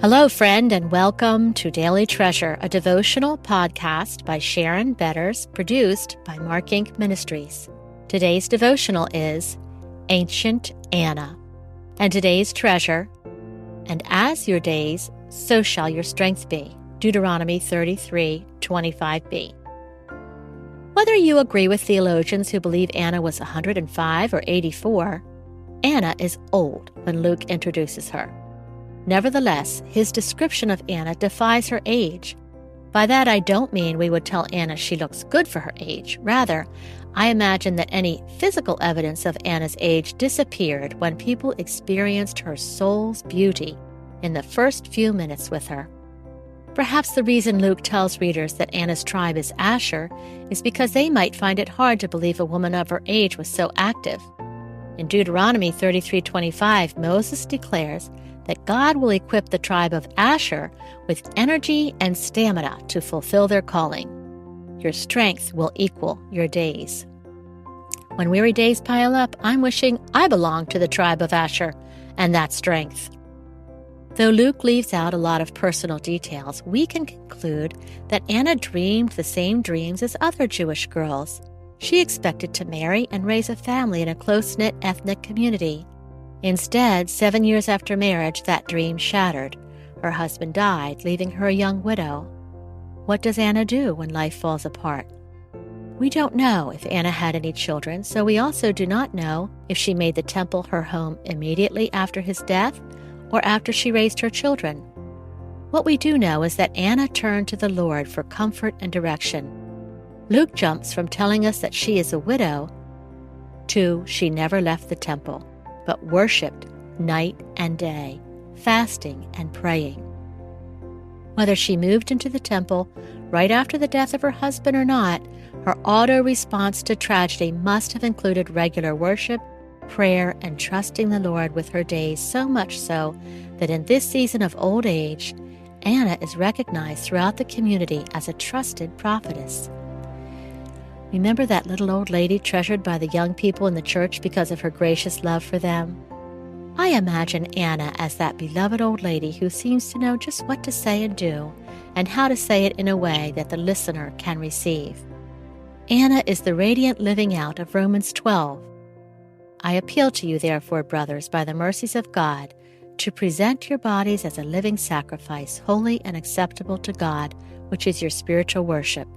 Hello, friend, and welcome to Daily Treasure, a devotional podcast by Sharon Betters, produced by Mark Inc. Ministries. Today's devotional is Ancient Anna, and today's treasure, and as your days, so shall your strength be. Deuteronomy 33:25b. Whether you agree with theologians who believe Anna was 105 or 84, Anna is old when Luke introduces her. Nevertheless, his description of Anna defies her age. By that I don't mean we would tell Anna she looks good for her age. Rather, I imagine that any physical evidence of Anna's age disappeared when people experienced her soul's beauty in the first few minutes with her. Perhaps the reason Luke tells readers that Anna's tribe is Asher is because they might find it hard to believe a woman of her age was so active. In Deuteronomy 33:25, Moses declares that God will equip the tribe of Asher with energy and stamina to fulfill their calling. Your strength will equal your days. When weary days pile up, I'm wishing I belonged to the tribe of Asher and that strength. Though Luke leaves out a lot of personal details, we can conclude that Anna dreamed the same dreams as other Jewish girls. She expected to marry and raise a family in a close-knit ethnic community. Instead, 7 years after marriage, that dream shattered. Her husband died, leaving her a young widow. What does Anna do when life falls apart? We don't know if Anna had any children, so we also do not know if she made the temple her home immediately after his death or after she raised her children. What we do know is that Anna turned to the Lord for comfort and direction. Luke jumps from telling us that she is a widow to she never left the temple, but worshipped night and day, fasting and praying. Whether she moved into the temple right after the death of her husband or not, her auto-response to tragedy must have included regular worship, prayer, and trusting the Lord with her days, so much so that in this season of old age, Anna is recognized throughout the community as a trusted prophetess. Remember that little old lady treasured by the young people in the church because of her gracious love for them? I imagine Anna as that beloved old lady who seems to know just what to say and do, and how to say it in a way that the listener can receive. Anna is the radiant living out of Romans 12. I appeal to you, therefore, brothers, by the mercies of God, to present your bodies as a living sacrifice, holy and acceptable to God, which is your spiritual worship.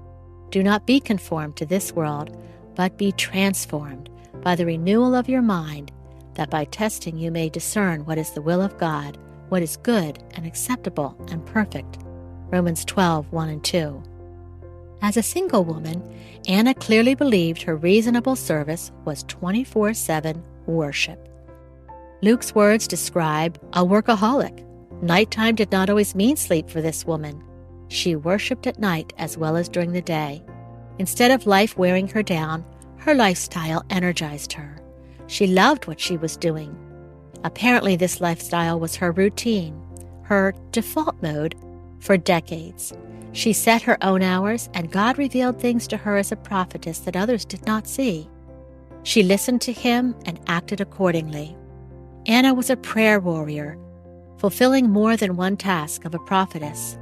Do not be conformed to this world, but be transformed by the renewal of your mind, that by testing you may discern what is the will of God, what is good and acceptable and perfect. Romans 12:1 and 2. As a single woman, Anna clearly believed her reasonable service was 24/7 worship. Luke's words describe a workaholic. Nighttime did not always mean sleep for this woman. She worshipped at night as well as during the day. Instead of life wearing her down, her lifestyle energized her. She loved what she was doing. Apparently, this lifestyle was her routine, her default mode for decades. She set her own hours, and God revealed things to her as a prophetess that others did not see. She listened to him and acted accordingly. Anna was a prayer warrior, fulfilling more than one task of a prophetess.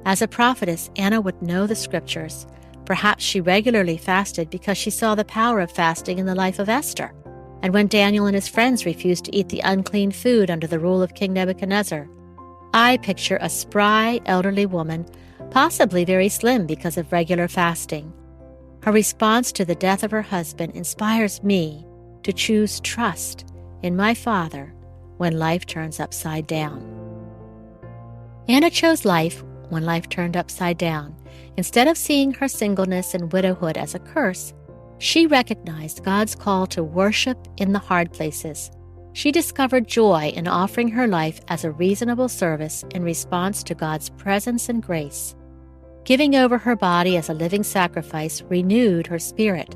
As a prophetess, Anna would know the scriptures. Perhaps she regularly fasted because she saw the power of fasting in the life of Esther, and when Daniel and his friends refused to eat the unclean food under the rule of King Nebuchadnezzar. I picture a spry, elderly woman, possibly very slim because of regular fasting. Her response to the death of her husband inspires me to choose trust in my Father when life turns upside down. Anna chose life when life turned upside down. Instead of seeing her singleness and widowhood as a curse, she recognized God's call to worship in the hard places. She discovered joy in offering her life as a reasonable service in response to God's presence and grace. Giving over her body as a living sacrifice renewed her spirit.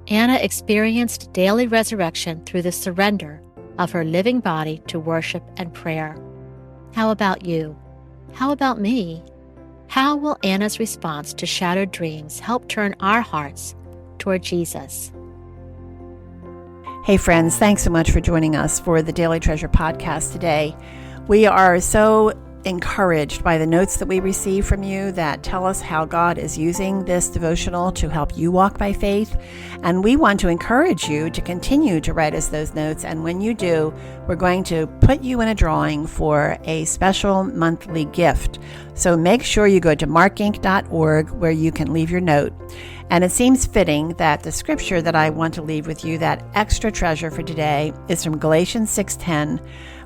Anna experienced daily resurrection through the surrender of her living body to worship and prayer. How about you? How about me? How will Anna's response to shattered dreams help turn our hearts toward Jesus? Hey friends, thanks so much for joining us for the Daily Treasure podcast today. We are so encouraged by the notes that we receive from you that tell us how God is using this devotional to help you walk by faith. And we want to encourage you to continue to write us those notes. And when you do, we're going to put you in a drawing for a special monthly gift. So make sure you go to markinc.org where you can leave your note. And it seems fitting that the scripture that I want to leave with you, that extra treasure for today, is from Galatians 6:10,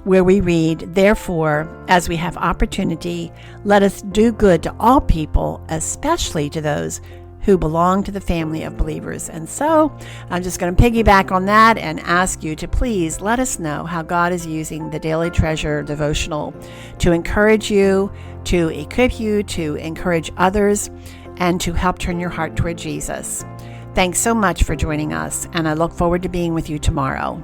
where we read, "Therefore, as we have opportunity, let us do good to all people, especially to those who belong to the family of believers." And so I'm just going to piggyback on that and ask you to please let us know how God is using the Daily Treasure devotional to encourage you, to equip you, to encourage others, and to help turn your heart toward Jesus. Thanks so much for joining us, and I look forward to being with you tomorrow.